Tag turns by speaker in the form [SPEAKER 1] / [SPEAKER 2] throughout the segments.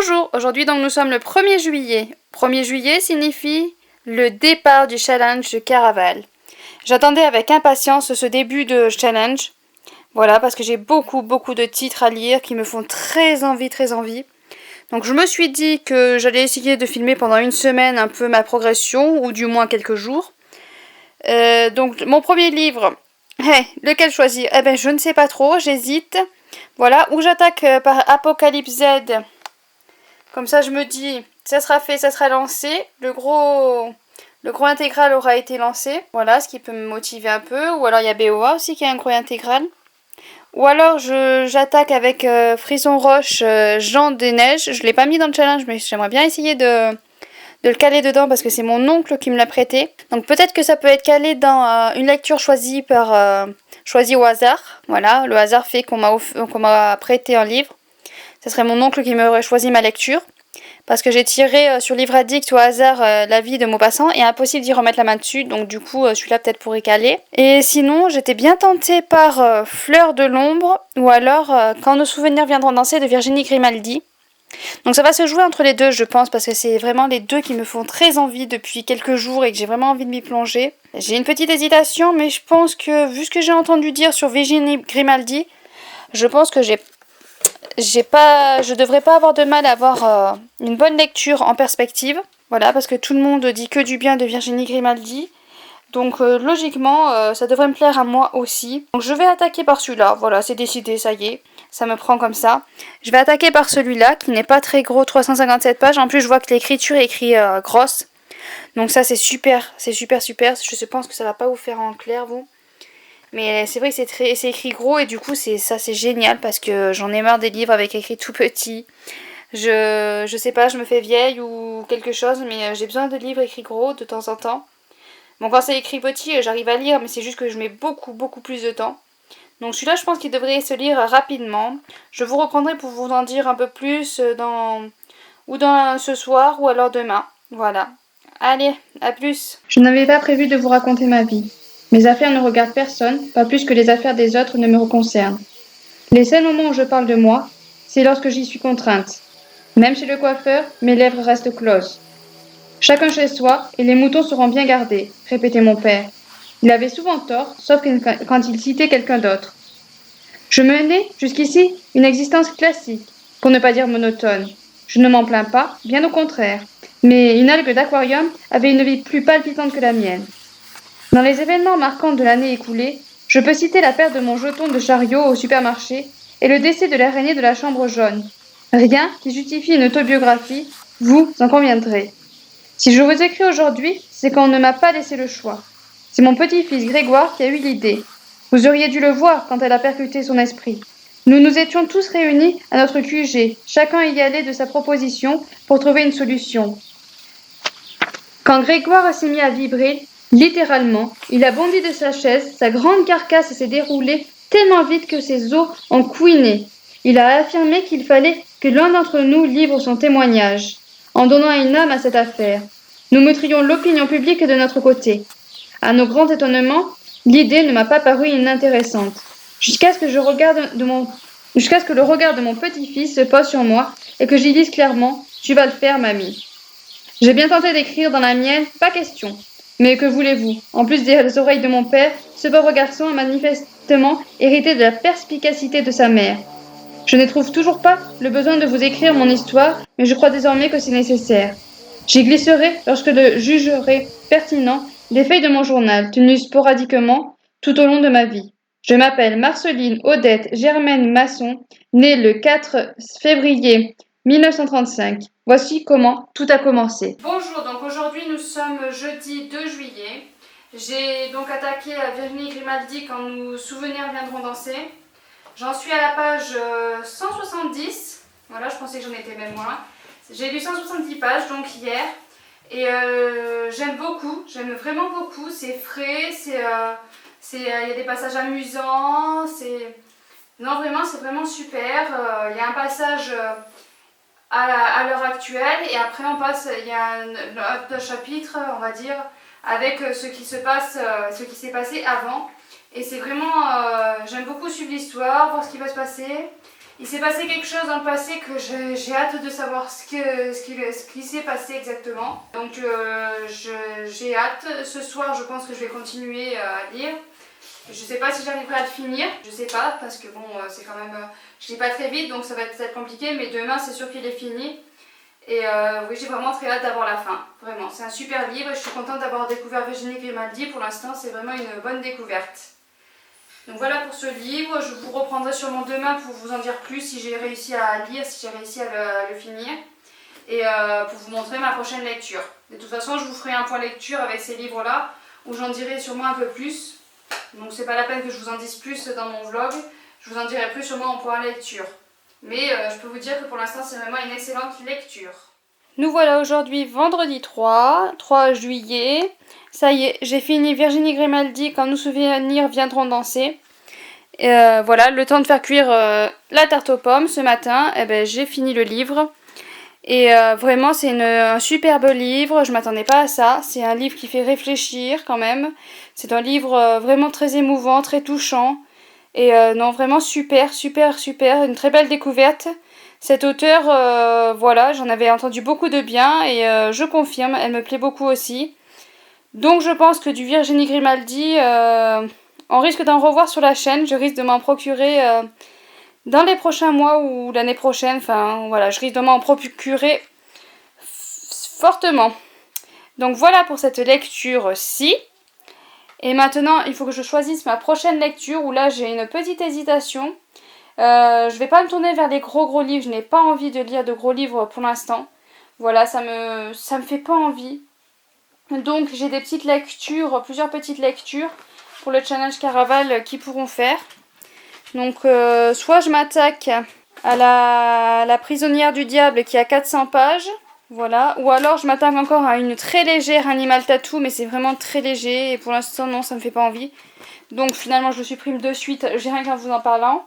[SPEAKER 1] Bonjour, aujourd'hui donc nous sommes le 1er juillet. 1er juillet signifie le départ du challenge de Caraval. J'attendais avec impatience ce début de challenge. Voilà, parce que j'ai beaucoup de titres à lire qui me font très envie. Donc je me suis dit que j'allais essayer de filmer pendant une semaine un peu ma progression, ou du moins quelques jours. Donc mon premier livre, lequel choisir? Eh ben je ne sais pas trop, j'hésite. Voilà, ou j'attaque par Apocalypse Z. Comme ça, je me dis, ça sera fait, ça sera lancé. Le gros intégral aura été lancé. Voilà, ce qui peut me motiver un peu. Ou alors, il y a BOA aussi qui a un gros intégral. Ou alors, j'attaque avec Frisson Roche, Jean des Neiges. Je ne l'ai pas mis dans le challenge, mais j'aimerais bien essayer de le caler dedans parce que c'est mon oncle qui me l'a prêté. Donc, peut-être que ça peut être calé dans une lecture choisie au hasard. Voilà, le hasard fait qu'on m'a prêté un livre. Ce serait mon oncle qui m'aurait choisi ma lecture. Parce que j'ai tiré sur Livre Addict au hasard la vie de Maupassant et impossible d'y remettre la main dessus. Donc du coup, celui-là peut-être pour y caler. Et sinon, j'étais bien tentée par Fleur de l'ombre ou alors Quand nos souvenirs viendront danser de Virginie Grimaldi. Donc ça va se jouer entre les deux, je pense, parce que c'est vraiment les deux qui me font très envie depuis quelques jours et que j'ai vraiment envie de m'y plonger. J'ai une petite hésitation, mais je pense que, vu ce que j'ai entendu dire sur Virginie Grimaldi, je pense que je devrais pas avoir de mal à avoir une bonne lecture en perspective. Voilà, parce que tout le monde dit que du bien de Virginie Grimaldi. Donc logiquement, ça devrait me plaire à moi aussi. Donc je vais attaquer par celui-là. Voilà, c'est décidé, ça y est. Ça me prend comme ça. Je vais attaquer par celui-là, qui n'est pas très gros, 357 pages. En plus, je vois que l'écriture est écrite grosse. Donc ça, c'est super. C'est super. Je pense que ça va pas vous faire en clair, vous. Mais c'est vrai que c'est écrit gros et du coup c'est génial parce que j'en ai marre des livres avec écrit tout petit. Je sais pas, je me fais vieille ou quelque chose, mais j'ai besoin de livres écrits gros de temps en temps. Bon, quand c'est écrit petit, j'arrive à lire, mais c'est juste que je mets beaucoup plus de temps. Donc celui-là, je pense qu'il devrait se lire rapidement. Je vous reprendrai pour vous en dire un peu plus dans ce soir ou alors demain. Voilà. Allez, à plus.
[SPEAKER 2] Je n'avais pas prévu de vous raconter ma vie. Mes affaires ne regardent personne, pas plus que les affaires des autres ne me concernent. Les seuls moments où je parle de moi, c'est lorsque j'y suis contrainte. Même chez le coiffeur, mes lèvres restent closes. Chacun chez soi, et les moutons seront bien gardés, répétait mon père. Il avait souvent tort, sauf quand il citait quelqu'un d'autre. Je menais, jusqu'ici, une existence classique, pour ne pas dire monotone. Je ne m'en plains pas, bien au contraire. Mais une algue d'aquarium avait une vie plus palpitante que la mienne. Dans les événements marquants de l'année écoulée, je peux citer la perte de mon jeton de chariot au supermarché et le décès de l'araignée de la chambre jaune. Rien qui justifie une autobiographie, vous en conviendrez. Si je vous écris aujourd'hui, c'est qu'on ne m'a pas laissé le choix. C'est mon petit-fils Grégoire qui a eu l'idée. Vous auriez dû le voir quand elle a percuté son esprit. Nous nous étions tous réunis à notre QG, chacun y allait de sa proposition pour trouver une solution. Quand Grégoire s'est mis à vibrer, littéralement, il a bondi de sa chaise, sa grande carcasse s'est déroulée tellement vite que ses os ont couiné. Il a affirmé qu'il fallait que l'un d'entre nous livre son témoignage, en donnant une âme à cette affaire. Nous mettrions l'opinion publique de notre côté. À nos grands étonnements, l'idée ne m'a pas paru inintéressante, jusqu'à ce que le regard de mon petit-fils se pose sur moi et que j'y dise clairement « Tu vas le faire, mamie ». J'ai bien tenté d'écrire dans la mienne, pas question. Mais que voulez-vous? En plus des oreilles de mon père, ce pauvre garçon a manifestement hérité de la perspicacité de sa mère. Je n'éprouve toujours pas le besoin de vous écrire mon histoire, mais je crois désormais que c'est nécessaire. J'y glisserai, lorsque le jugerai pertinent, des feuilles de mon journal, tenues sporadiquement tout au long de ma vie. Je m'appelle Marceline Odette Germaine Masson, née le 4 février 1935. Voici comment tout a commencé.
[SPEAKER 1] Bonjour, donc aujourd'hui nous sommes jeudi 2 juillet. J'ai donc attaqué à Virginie Grimaldi Quand nos souvenirs viendront danser. J'en suis à la page 170. Voilà, je pensais que j'en étais même moins. J'ai lu 170 pages donc hier. Et j'aime vraiment beaucoup. C'est frais, il y a des passages amusants. Non, vraiment, c'est vraiment super. Il y a un passage à l'heure actuelle et après il y a un chapitre, on va dire, avec ce qui s'est passé avant. Et c'est vraiment, j'aime beaucoup suivre l'histoire, voir ce qui va se passer. Il s'est passé quelque chose dans le passé que j'ai hâte de savoir ce qui s'est passé exactement. Donc j'ai hâte. Ce soir, je pense que je vais continuer à lire. Je sais pas si j'arriverai à le finir, je sais pas, parce que bon, c'est quand même... je lis pas très vite, donc ça va peut-être compliqué, mais demain, c'est sûr qu'il est fini. Et oui, j'ai vraiment très hâte d'avoir la fin, vraiment. C'est un super livre, je suis contente d'avoir découvert Virginie Grimaldi. Pour l'instant, c'est vraiment une bonne découverte. Donc voilà pour ce livre, je vous reprendrai sûrement demain pour vous en dire plus si j'ai réussi à lire, si j'ai réussi à le finir. Et pour vous montrer ma prochaine lecture. De toute façon, je vous ferai un point lecture avec ces livres-là, où j'en dirai sûrement un peu plus. Donc c'est pas la peine que je vous en dise plus dans mon vlog, je vous en dirai plus sûrement en point lecture. Mais je peux vous dire que pour l'instant c'est vraiment une excellente lecture. Nous voilà aujourd'hui vendredi 3 juillet. Ça y est, j'ai fini Virginie Grimaldi quand nos souvenirs viendront danser. Voilà, le temps de faire cuire la tarte aux pommes ce matin, j'ai fini le livre. Et vraiment c'est un superbe livre, je m'attendais pas à ça, c'est un livre qui fait réfléchir quand même, c'est un livre vraiment très émouvant, très touchant, et non vraiment super, une très belle découverte. Cette auteure, voilà, j'en avais entendu beaucoup de bien et je confirme, elle me plaît beaucoup aussi. Donc je pense que du Virginie Grimaldi, on risque d'en revoir sur la chaîne, je risque de m'en procurer... dans les prochains mois ou l'année prochaine, enfin voilà, je risque de m'en procurer fortement. Donc voilà pour cette lecture-ci. Et maintenant, il faut que je choisisse ma prochaine lecture où là j'ai une petite hésitation. Je vais pas me tourner vers les gros livres, je n'ai pas envie de lire de gros livres pour l'instant. Voilà, ça me fait pas envie. Donc j'ai des petites lectures, plusieurs petites lectures pour le challenge Caraval qui pourront faire. Donc soit je m'attaque à la prisonnière du diable qui a 400 pages, voilà, ou alors je m'attaque encore à une très légère Animal Tattoo, mais c'est vraiment très léger et pour l'instant non, ça me fait pas envie. Donc finalement je le supprime de suite, j'ai rien qu'en vous en parlant.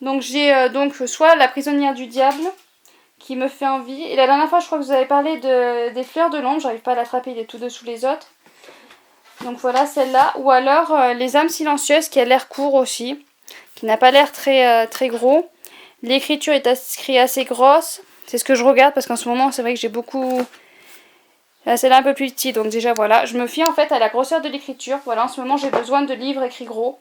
[SPEAKER 1] Donc j'ai donc soit la prisonnière du diable qui me fait envie, et la dernière fois je crois que vous avez parlé des fleurs de l'ombre, j'arrive pas à l'attraper, il est tout dessous les autres. Donc voilà celle-là, ou alors les âmes silencieuses qui a l'air court aussi, qui n'a pas l'air très gros. L'écriture est assez grosse. C'est ce que je regarde parce qu'en ce moment, c'est vrai que j'ai beaucoup... Là, celle-là un peu plus petite, donc déjà voilà. Je me fie en fait à la grosseur de l'écriture. Voilà, en ce moment, j'ai besoin de livres écrits gros.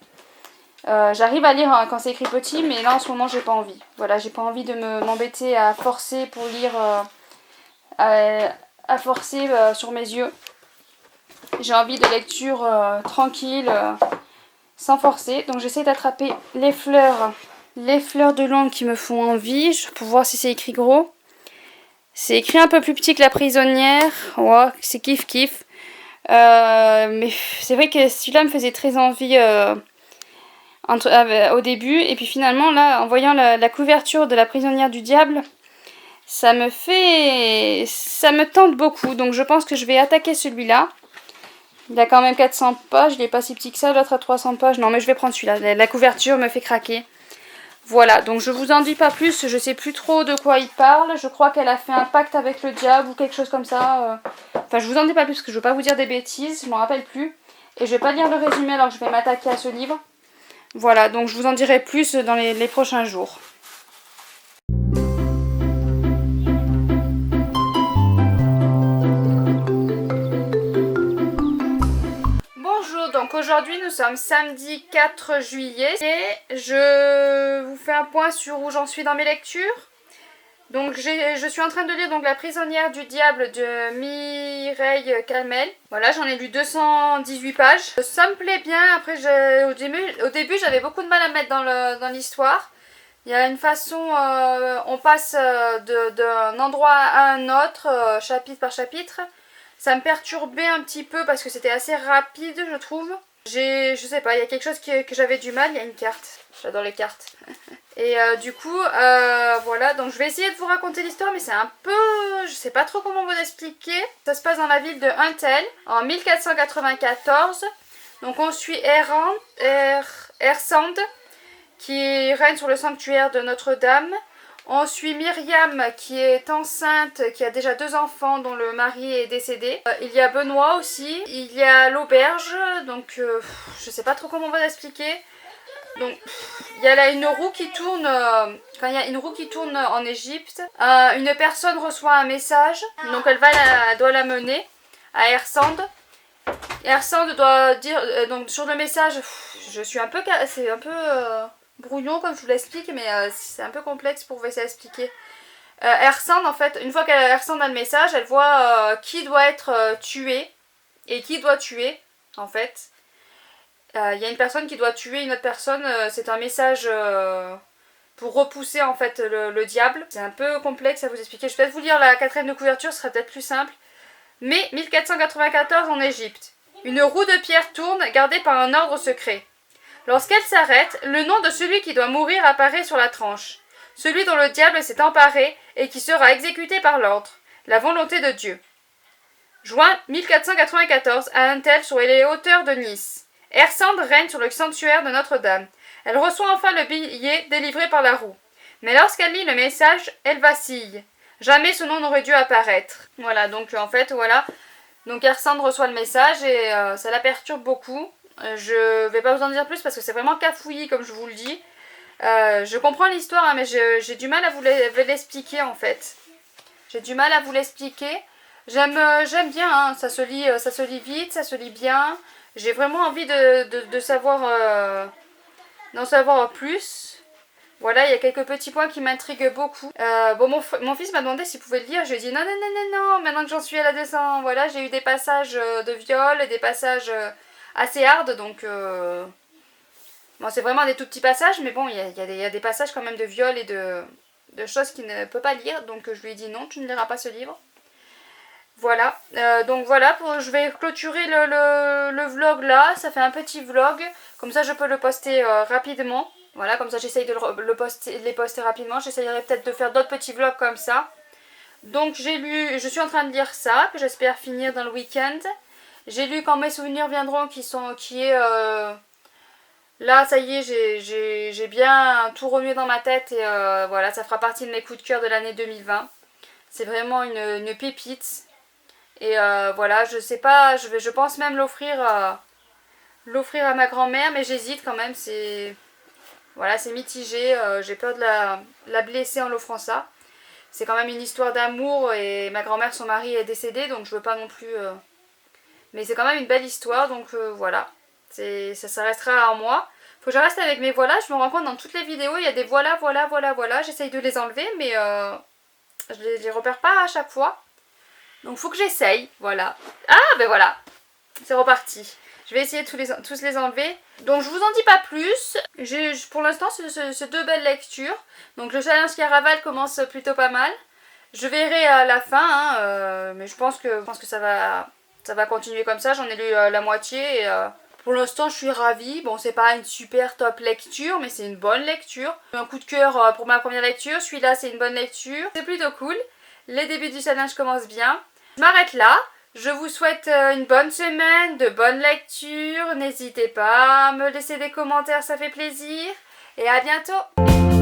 [SPEAKER 1] J'arrive à lire quand c'est écrit petit, mais là, en ce moment, j'ai pas envie. Voilà, j'ai pas envie de m'embêter à forcer pour lire... à forcer sur mes yeux. J'ai envie de lecture tranquille, sans forcer. Donc j'essaie d'attraper les fleurs de l'ombre qui me font envie, pour voir si c'est écrit gros. C'est écrit un peu plus petit que la prisonnière. Ouais, c'est kiff. Mais c'est vrai que celui-là me faisait très envie au début. Et puis finalement, là, en voyant la couverture de la prisonnière du diable, ça me tente beaucoup. Donc je pense que je vais attaquer celui-là. Il a quand même 400 pages, il n'est pas si petit que ça, l'autre a 300 pages. Non mais je vais prendre celui-là, la couverture me fait craquer. Voilà, donc je vous en dis pas plus, je sais plus trop de quoi il parle. Je crois qu'elle a fait un pacte avec le diable ou quelque chose comme ça. Enfin, je vous en dis pas plus parce que je veux pas vous dire des bêtises, je m'en rappelle plus. Et je vais pas lire le résumé alors que je vais m'attaquer à ce livre. Voilà, donc je vous en dirai plus dans les prochains jours. Bonjour, donc aujourd'hui nous sommes samedi 4 juillet et je vous fais un point sur où j'en suis dans mes lectures. Donc je suis en train de lire donc La prisonnière du diable de Mireille Calmel. Voilà, j'en ai lu 218 pages. Ça me plaît bien, après au début j'avais beaucoup de mal à me mettre dans l'histoire. Il y a une façon, on passe d'un endroit à un autre, chapitre par chapitre. Ça me perturbait un petit peu parce que c'était assez rapide, je trouve. Je sais pas, il y a quelque chose que j'avais du mal. Il y a une carte. J'adore les cartes. Et du coup, voilà. Donc je vais essayer de vous raconter l'histoire, mais c'est un peu... Je sais pas trop comment vous expliquer. Ça se passe dans la ville de Untel, en 1494. Donc on suit Ersand, qui règne sur le sanctuaire de Notre-Dame. On suit Myriam qui est enceinte, qui a déjà 2 enfants dont le mari est décédé. Il y a Benoît aussi. Il y a l'auberge, donc je sais pas trop comment on va l'expliquer. Donc il y a là une roue qui tourne, quand il y a une roue qui tourne en Égypte, une personne reçoit un message, donc elle doit la mener à Ersand. Ersand doit dire, donc sur le message, je suis un peu, c'est un peu brouillon comme je vous l'explique, mais c'est un peu complexe pour vous expliquer. Ersand, en fait, une fois qu'Ersand a le message, elle voit qui doit être tué et qui doit tuer, en fait. Il y a une personne qui doit tuer une autre personne, c'est un message pour repousser en fait le diable. C'est un peu complexe à vous expliquer, je vais peut-être vous lire la 4e de couverture, ce sera peut-être plus simple. Mais 1494 en Égypte. Une roue de pierre tourne, gardée par un ordre secret. Lorsqu'elle s'arrête, le nom de celui qui doit mourir apparaît sur la tranche. Celui dont le diable s'est emparé et qui sera exécuté par l'ordre. La volonté de Dieu. Juin 1494, à Untel, sur les hauteurs de Nice. Ersand règne sur le sanctuaire de Notre-Dame. Elle reçoit enfin le billet délivré par la roue. Mais lorsqu'elle lit le message, elle vacille. Jamais ce nom n'aurait dû apparaître. Voilà, donc en fait, voilà. Donc Ersand reçoit le message et ça la perturbe beaucoup. Je vais pas vous en dire plus parce que c'est vraiment cafouillis comme je vous le dis. Je comprends l'histoire, hein, mais j'ai du mal à vous l'expliquer en fait. J'ai du mal à vous l'expliquer. J'aime bien, hein, ça se lit vite, ça se lit bien. J'ai vraiment envie de savoir, d'en savoir plus. Voilà, il y a quelques petits points qui m'intriguent beaucoup. Bon, mon fils m'a demandé s'il pouvait le lire. Je lui ai dit non, non, non, non, non, maintenant que j'en suis à la 200, voilà, j'ai eu des passages de viol et des passages assez hard, donc... Bon, c'est vraiment des tout petits passages, mais bon, il y a des passages quand même de viol et de choses qu'il ne peut pas lire, donc je lui ai dit non, tu ne liras pas ce livre. Voilà, donc voilà, je vais clôturer le vlog là, ça fait un petit vlog, comme ça je peux le poster rapidement. Voilà, comme ça j'essaye de les poster rapidement. J'essayerai peut-être de faire d'autres petits vlogs comme ça. Donc je suis en train de lire ça, que j'espère finir dans le week-end. J'ai lu Quand mes souvenirs viendront, là, ça y est, j'ai bien tout remué dans ma tête. Et voilà, ça fera partie de mes coups de cœur de l'année 2020. C'est vraiment une pépite. Et voilà, je sais pas, je pense même l'offrir à ma grand-mère, mais j'hésite quand même, voilà, c'est mitigé, j'ai peur de la blesser en l'offrant ça. C'est quand même une histoire d'amour et ma grand-mère, son mari est décédé, donc je veux pas non plus... Mais c'est quand même une belle histoire, donc voilà. Ça restera en moi. Faut que je reste avec mes voilà, je me rends compte dans toutes les vidéos, il y a des voilà. J'essaye de les enlever, mais je les repère pas à chaque fois. Donc faut que j'essaye, voilà. Ah, ben voilà, c'est reparti. Je vais essayer de tous les enlever. Donc je vous en dis pas plus. Pour l'instant c'est 2 belles lectures. Donc le challenge Caraval commence plutôt pas mal. Je verrai à la fin, hein, mais je pense que ça va continuer comme ça. J'en ai lu la moitié et pour l'instant je suis ravie. Bon, c'est pas une super top lecture, mais c'est une bonne lecture. Un coup de cœur pour ma première lecture. Celui-là c'est une bonne lecture. C'est plutôt cool. Les débuts du challenge commencent bien. Je m'arrête là. Je vous souhaite une bonne semaine, de bonnes lectures. N'hésitez pas à me laisser des commentaires, ça fait plaisir. Et à bientôt.